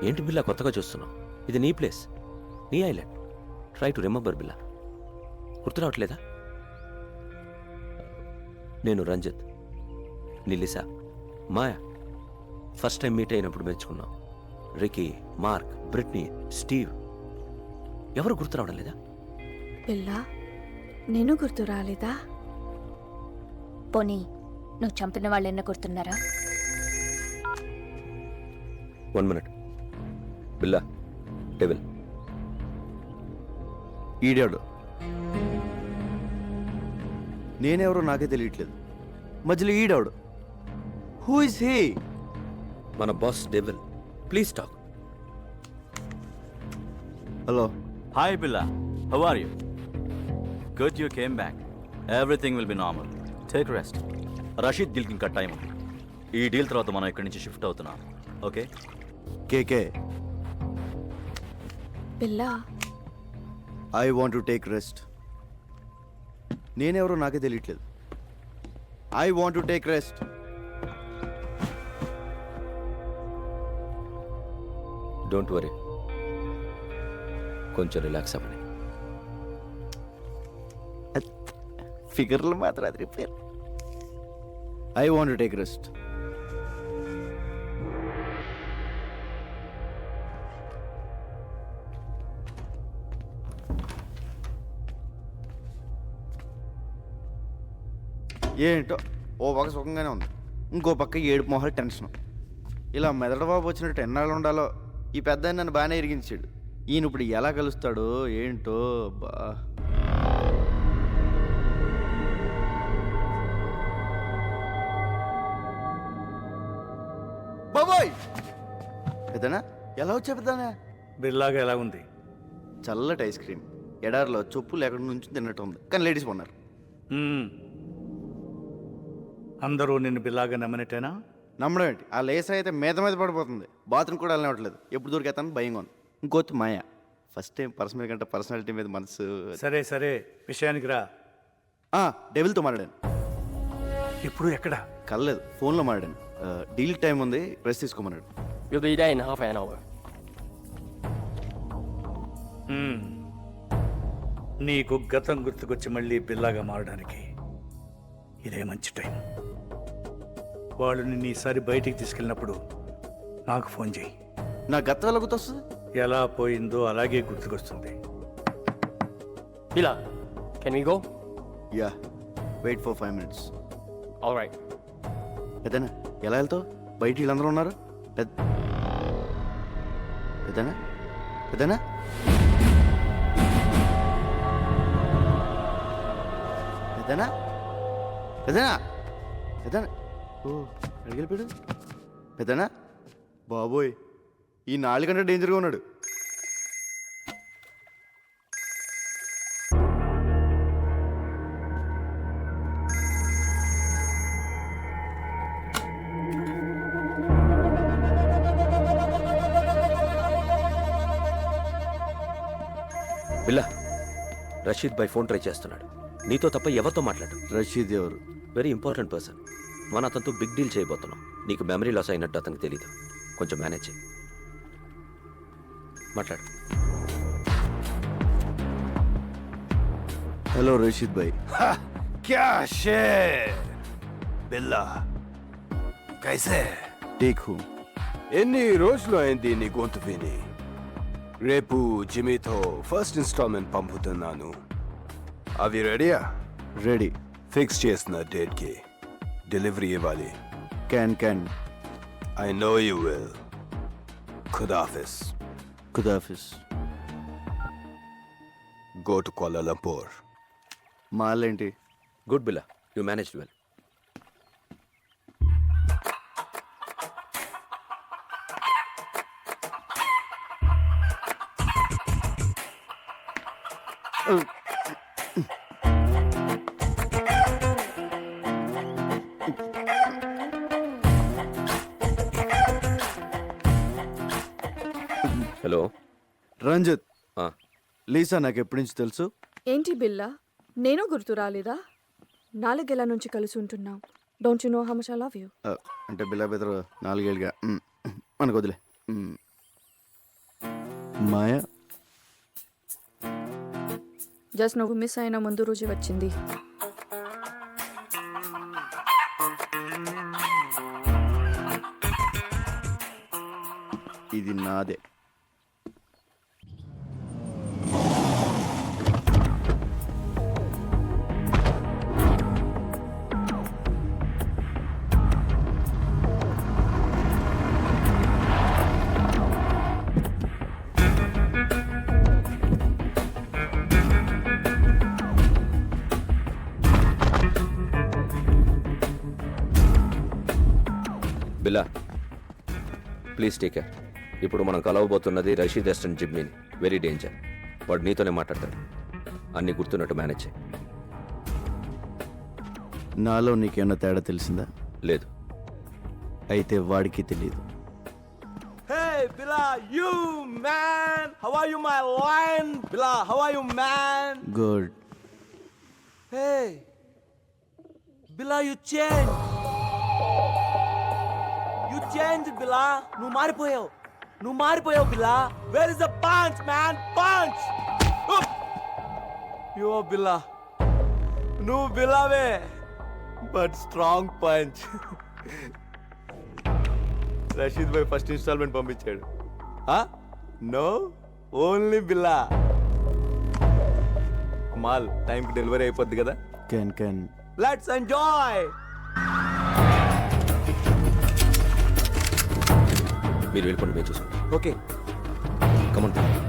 ఏంటి బిల్లా కొత్తగా చూస్తున్నావు? ఇది నీ ప్లేస్, నీ ఐలాండ్. ట్రై టు రిమెంబర్ బిల్లా. గుర్తు రావట్లేదా? నేను రంజిత్, నిలిసా, మాయా ఫస్ట్ టైం మీట్ అయినప్పుడు మెచ్చుకున్నాం. Ricky, Mark, Britney, Steve. ఎవరు గుర్తు రావడం లేదా? బిల్లా, నేను గుర్తు రాలేదా? పోనీ నువ్వు చంపిన వాళ్ళు ఎన్న గుర్తున్నారా? 1 minute. బిల్లా, డెవిల్. ఈడాడు. నేనెవరో నాకే తెలియట్లేదు. మధ్యలో ఈడాడు. Who is he? మన boss devil. Please talk. Hello. Hi Billa, how are you? Good you came back. Everything will be normal. Take rest. Rasheed డీల్కి ఇంకా టైం ఉంది. ఈ డీల్ తర్వాత మనం ఇక్కడి నుంచి షిఫ్ట్ అవుతున్నాం. Okay? KK, Billa, I want to take rest. నేనెవరో నాకే తెలియట్లేదు. I want to take rest. Don't worry, కొంచెం రిలాక్స్ అవ్వండి. ఫిగర్లు మాత్రం అది repair. I want to take rest. ఏంటో ఓ పక్క సుఖంగానే ఉంది, ఇంకో పక్క ఏడుపు మొహాలు టెన్షన్. ఇలా మెదడు బాబు వచ్చినట్టు ఎన్నాళ్ళు ఉండాలో. ఈ పెద్ద నన్ను బాగానే ఇరిగించాడు. ఈయన ఇప్పుడు ఎలా కలుస్తాడో ఏంటో. బా బాబోయ్ పెద్దనా ఎలా వచ్చా పెద్దనా? బిల్లాగా ఎలా ఉంది? చల్లటి ఐస్ క్రీమ్ ఎడారిలో చొప్పు లేకుండా నుంచి తిన్నట్టు ఉంది, కానీ లేడీస్ ఉన్నారు. అందరూ నిన్ను బిల్లాగా నమ్మనట్టేనా? నమ్మడం ఏంటి, ఆ లేస్ అయితే మీద పడిపోతుంది. బాత్రూమ్ కూడా వెళ్ళనివ్వట్లేదు, ఎప్పుడు దొరికేస్తాను భయంగా ఉంది. ఇంకోటి మాయ, ఫస్ట్ టైం పర్సనల్ కంటే పర్సనాలిటీ మీద మనసు. సరే సరే, విషయానికి రా. డెవిల్తో మాట్లాడాను. ఇప్పుడు ఎక్కడ? కలలేదు, ఫోన్లో మాట్లాడాను. డీల్ టైం ఉంది, rest తీసుకోమన్నాడు. You'll be there in half an hour. నీకు గతం గుర్తుకొచ్చి మళ్ళీ బిల్లాగా మారడానికి ఇదే మంచి టైం. వాళ్ళు నిన్ను ఈసారి బయటికి తీసుకెళ్ళినప్పుడు నాకు ఫోన్ చేయి. నా గతం ఎలా గుర్తొస్తుంది? ఎలా పోయిందో అలాగే గుర్తుకొస్తుంది. Billa, can we go? Yeah, wait for 5 minutes. All right. పెద్దనా ఎలా వెళ్తావు? బయట వీళ్ళందరూ ఉన్నారు. పెద్దనా పెద్దనా పెద్దనా పెద్దనా పెద్దనా ఓ అడిగిపోయాడు. పెద్దనా బాబోయ్, ఈ 4 గంటల డేంజర్గా ఉన్నాడు. బిల్లా, రషీద్ భాయ్ ఫోన్ ట్రై చేస్తున్నాడు. నీతో తప్ప ఎవరితో మాట్లాడు? రషీద్ ఎవరు? Very important person. మన అతనితో బిగ్ డీల్ చేయబోతున్నాం. నీకు మెమరీ లాస్ అయినట్టు అతనికి తెలీదు. కొంచెం మేనేజ్ చేయి. మాట్లాడు. హలో రషీద్ భాయ్. क्या शेर बिल्ला कैसे? Take who. ఎన్ని రోజులు అయింది నీ గొంతు విని? రేపు జిమీతో ఫస్ట్ ఇన్స్టాల్మెంట్ పంపుతున్నాను. అవి రెడీయా? రెడీ. ఫిక్స్ చేసిన డేట్కి డెలివరీ ఇవ్వాలి. Can. I know you will. ఖుదాఫిస్. ఖుదాఫిస్. Go to Kuala Lumpur. మాలేంటి? Good Billa, you manage well. Hello Ranjith. Lisa నాకు ఎప్పటి నుంచి తెలుసు. ఏంటి బిల్లా, నేను గుర్తు రాలేదా? 4 ఏళ్ల నుంచి కలిసి ఉంటున్నాం. Don't you know how much I love you? అంటే బిల్లా బెదరు 4 ఏళ్ళుగా మనకు వదిలే. మాయా జస్ట్ నువ్వు మిస్ అయిన ముందు రోజు వచ్చింది. ఇది నాదే. బిల్లా, ప్లీజ్ టేక్ కేర్. ఇప్పుడు మనం కలవబోతున్నది రషీద్ అసిస్టెంట్ జిమ్మీని. Very danger. వాడు నీతోనే మాట్లాడతాడు. అన్నీ గుర్తున్నట్టు మేనేజ్ చేయి. నాలో నీకేమన్నా తేడా తెలిసిందా? లేదు. అయితే వాడికి తెలియదు. Hey Billa, you man, how are you my lion? Billa, how are you man? Good. Hey Billa, you changed. You changed Billa. నువ్వు మారిపోయావు Billa. Where is the punch man? Punch. You Billa. నువ్వు Billaవే, but strong punch. Rasheed bhai first installment పంపించాడు. No, only Billa. మాల్ టైంకి delivery అయిపోద్ది కదా. Can. Let's enjoy. మీరు వెళ్ళిపోండి, మేము చూసుకుంటాం. Okay, come on come on.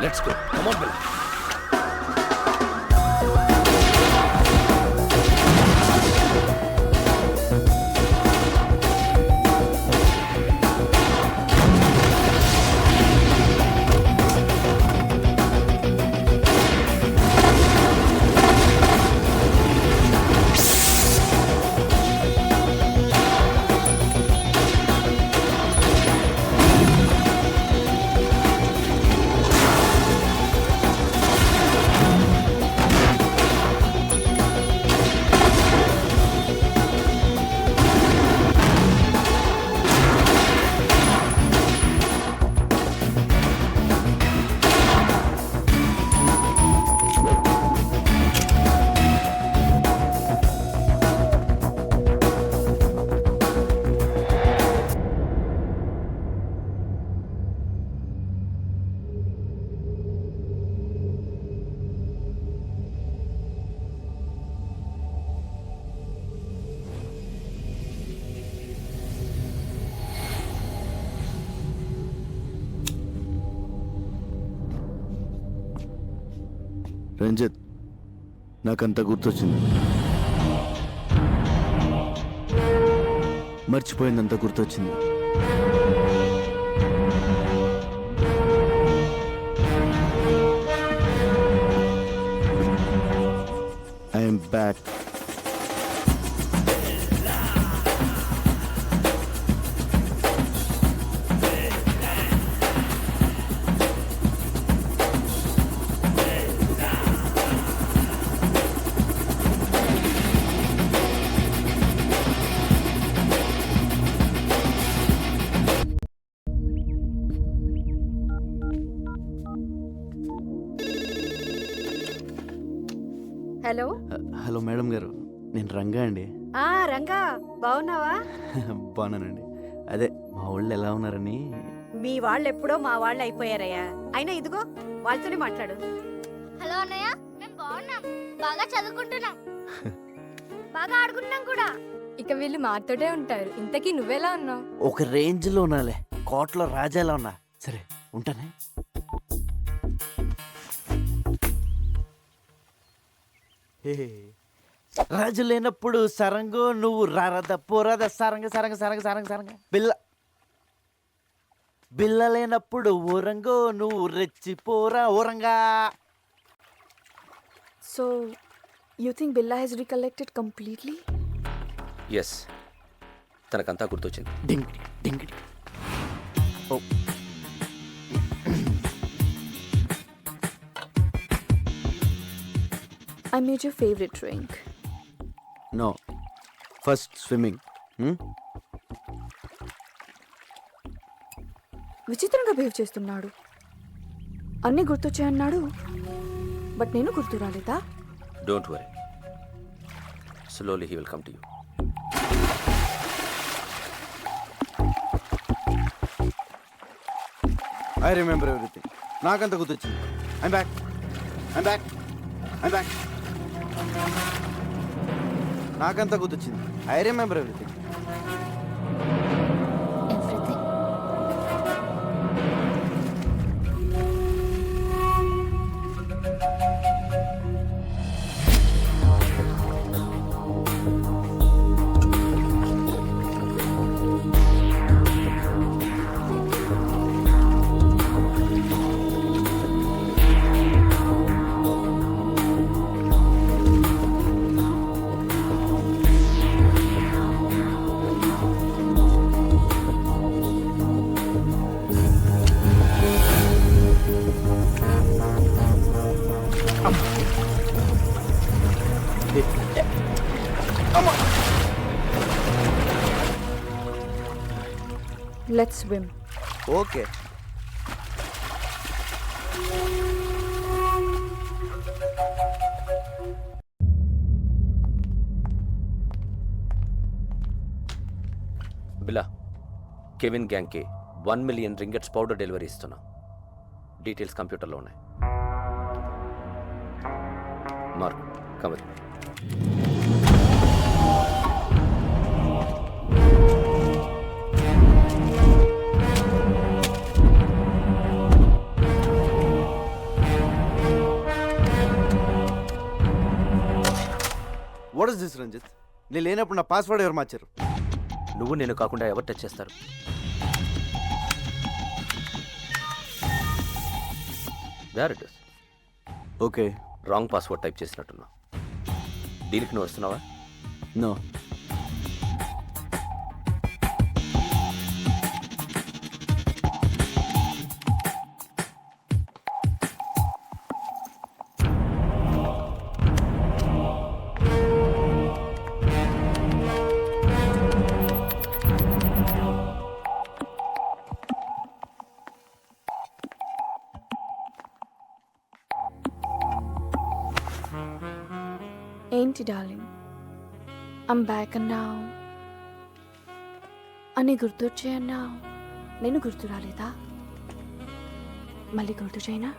Let's go come on Billa. Ranjith, నాకంతా గుర్తొచ్చింది. మర్చిపోయిందంతా గుర్తొచ్చింది. I'm back. Hello. Hello madam గారు, నేను రంగా అండి. రంగా, బాగున్నావా? బాగున్నానండి. అదే మా వాళ్ళు ఎలా ఉన్నారని. మీ వాళ్ళు ఎప్పుడో మా వాళ్ళు అయిపోయారయ్యా. అయినా ఇదిగో వాళ్ళతోనే మాట్లాడు. హలో అన్నయ్య, మేము బాగున్నాం, బాగా చదువుకుంటున్నాం, బాగా ఆడుకుంటున్నాం కూడా. ఇక వీళ్ళు మాతోటే ఉంటారు. ఇంతకీ నువ్వెలా ఉన్నావు? ఒక రేంజ్లో ఉన్నాలే, కోట్లో రాజాలా ఉన్నా. సరే ఉంటానే. రాజు లేనప్పుడు సరంగు, నువ్వు రారద పోరాద సరంగ సరంగ సరంగ సరంగ సరంగ. బిల్ల లేనప్పుడు ఊరంగో, నువ్వు రెచ్చిపోరా ఊరంగా. So you think Billa has recollected completely? Yes, తనకంతా గుర్తొచ్చింది. డింగిడి డింగిడి. Oh I made your favorite drink. No, first swimming. విచిత్రంగా బిహేవ్ చేస్తున్నాడు. అన్నీ గుర్తొచ్చాయన్నాడు, బట్ నేను గుర్తు రాలేదా? Don't worry, slowly he will come to you. I remember everything. నాకంత గుర్తొచ్చింది. I'm back, I'm back, I'm back. నాకంతా గుర్తొచ్చింది. I remember everything. Let's swim. Okay. Billa, Kevin గ్యాంగ్కి 1 మిలియన్ రింగెట్స్ పౌడర్ డెలివరీ ఇస్తున్నాం. డీటెయిల్స్ కంప్యూటర్లో ఉన్నాయి. Mark, come here. Is this Ranjith? నేను లేనప్పుడు నా పాస్వర్డ్ ఎవరు మార్చారు? నువ్వు నేను కాకుండా ఎవరు టచ్ చేస్తారు? There it is. Okay. Wrong password type చేసినట్టున్నా. దీనికి నువ్వు వస్తున్నావా? నో. ఏంటి డార్లింగ్, ఐమ్ బ్యాక్ అన్నావు అని గుర్తొచ్చే అన్నావు. నేను గుర్తు రాలేదా? మళ్ళీ గుర్తు చేయనా?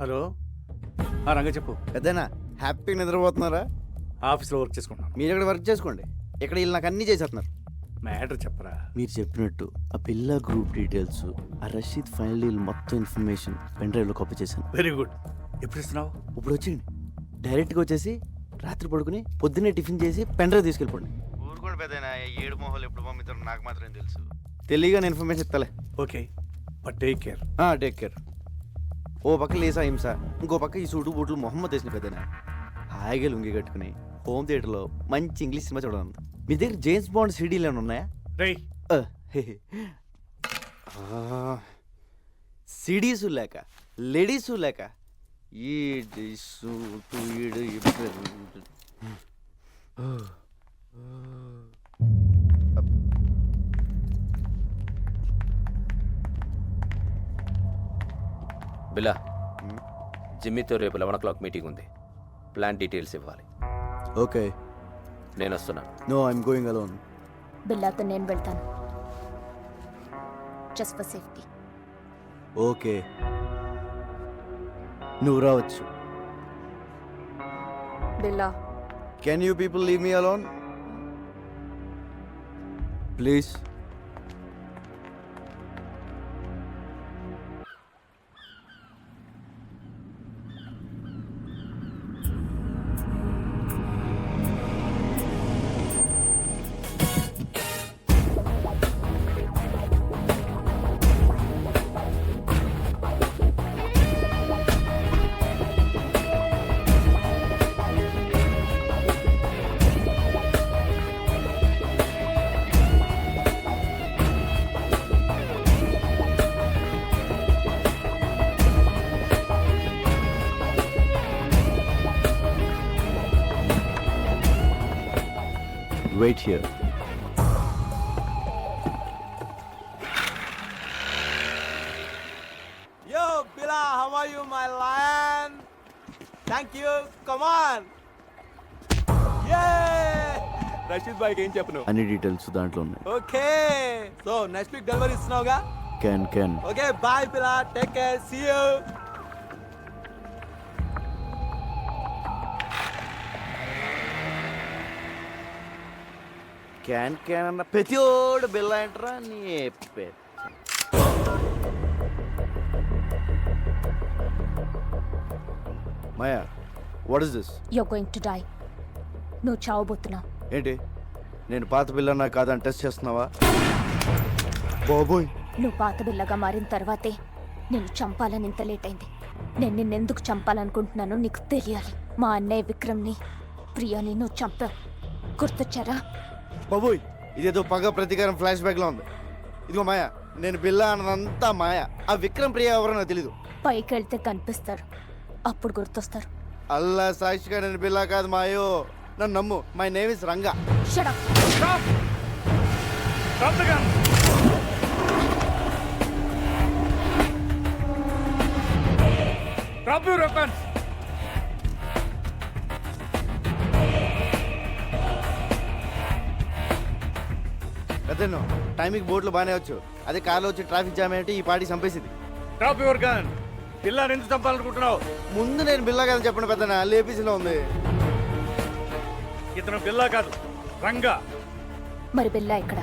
హలో, రంగ చెప్పు. పెద్దనా హ్యాపీగా నిద్రపోతున్నారా? ఆఫీస్లో వర్క్ చేసుకుంటున్నాను. మీరు ఇక్కడ వర్క్ చేసుకోండి, ఇక్కడ వీళ్ళు నాకు అన్నీ చేసేస్తున్నారు. మ్యాటర్ చెప్పరా. మీరు చెప్పినట్టు ఆ పిల్ల గ్రూప్ డీటెయిల్స్, ఆ రషీద్ ఫైనల్ డీల్ మొత్తం ఇన్ఫర్మేషన్ పెన్ డ్రైవ్లో కాపీ చేశాను. Very good. ఎప్పుడు ఇస్తున్నావు? ఇప్పుడు వచ్చేయండి, డైరెక్ట్గా వచ్చేసి రాత్రి పడుకుని పొద్దున్నే టిఫిన్ చేసి పెన్ డ్రైవ్ తీసుకెళ్ళిపోండి. ఊరుకోండి పెద్దనా, 7 మొహాలు ఎప్పుడు పంపిస్తారో నాకు మాత్రం తెలుసు. తెలియగానే ఇన్ఫర్మేషన్ ఇస్తాలే. Okay, but take care. Take care. ఓ పక్క లేసా హింస, ఇంకో పక్క ఈ సూటు బూట్లు మొహమ్మద్ వేసిన పెద్దనా హాయిగా లుంగి కట్టుకుని హోమ్ థియేటర్లో మంచి ఇంగ్లీష్ సినిమా చూడాలి. మీ దగ్గర జేమ్స్ బాండ్ సీడీలు ఏమైనా ఉన్నాయా? సిడీసు లేక లేడీసు లేక ఈ సూటు ఈడు బిలా, జిమ్మీతో రేపు 11 o'clock మీటింగ్ ఉంది. ప్లాన్ డీటెయిల్స్ ఇవ్వాలి. ఓకే. నేను వస్తున్నాను. No, I'm going alone. బిల్లాతో నేను వెళ్తాను, జస్ట్ ఫర్ సేఫ్టీ. ఓకే, నువ్వు రావచ్చు. Billa, can you people leave me alone please? Wait here. Yo, Bila, how are you, my lion? Thank you. Come on. Yeah. Rasheed భాయ్కి ఏం చెప్పను? అన్ని డీటెయిల్స్ దాంట్లో ఉన్నాయి. Okay, so next week delivery ఇస్తున్నావుగా? Can. Okay, bye పిలా, take care, see you. Can అన్న ప్రతిోడు బిల్ల ఏంట్రా నీ పేరు. Maya, what is this? You are going to die. నువ్వు చావబోతున్నావు. ఏంటి, నేను పాత బిల్లన్నా కాదని టెస్ట్ చేస్తున్నావా? బాబోయ్, నువ్వు పాత బిల్లగా మారిన తర్వాతే నేను చంపాలని ఇంత లేట్ అయింది. నేను నిన్నెందుకు చంపాలనుకుంటున్నానో నీకు తెలియాలి. మా అన్నయ్య విక్రమ్ని, ప్రియాని నువ్వు చంపావు. గుర్తొచ్చారా? బాబోయ్, ఇదేదో పగ ప్రతీకారం ఫ్లాష్ బ్యాక్ లో ఉంది. ఇదిగో మాయా, నేను బిల్ల అన్నదంతా మాయా. ఆ విక్రమ్ ప్రియ ఎవరో నాకు తెలీదు. పైకి వెళ్తే కనిపిస్తారు, అప్పుడు గుర్తొస్తారు. అల్లా సాక్షిగా నేను బిల్లా కాదు మాయో, నన్ను నమ్ము. My name is Ranga. Shut up. Drop the gun. Drop your weapons. పెద్దను టైంకి బోట్లు బాగానే వచ్చు, అదే కార్లో వచ్చి ట్రాఫిక్ జామ్ ఏంటి ఈ పార్టీ చంపేసింది. Drop your gun. పిల్లని ఎందుకు చంపాలనుకుంటున్నావు? ముందు నేను బిల్లా కదా చెప్పండి పెద్దనా, లేపీసీలో ఉంది. ఇతను బిల్లా కాదు, రంగా. మరి బిల్లా ఇక్కడ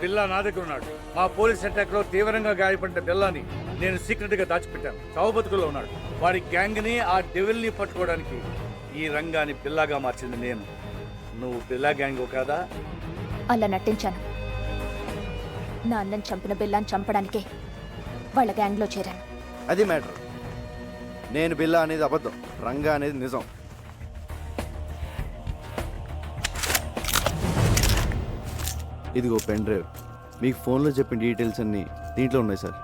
బిల్లా నా దగ్గర ఉన్నాడు. మా పోలీస్ అటాక్ లో తీవ్రంగా గాయపడిన బిల్లాని నేను సీక్రెట్ గా దాచిపెట్టాను. చావు బతుకుల్లో ఉన్నాడు. వాడి గ్యాంగ్ ని, ఆ డెవిల్ ని పట్టుకోవడానికి ఈ రంగాని బిల్లాగా మార్చింది నేను. నువ్వు బిల్లా గ్యాంగ్ కాదా? అలా నటించాను. నా అన్నని చంపిన బిల్లాని చంపడానికే వాళ్ళ గ్యాంగ్లో చేరాను. అది మ్యాటర్. నేను బిల్లా అనేది అబద్ధం, రంగా అనేది నిజం. ఇదిగో పెన్ డ్రైవ్. మీకు ఫోన్లో చెప్పిన డీటెయిల్స్ అన్నీ దీంట్లో ఉన్నాయి సార్.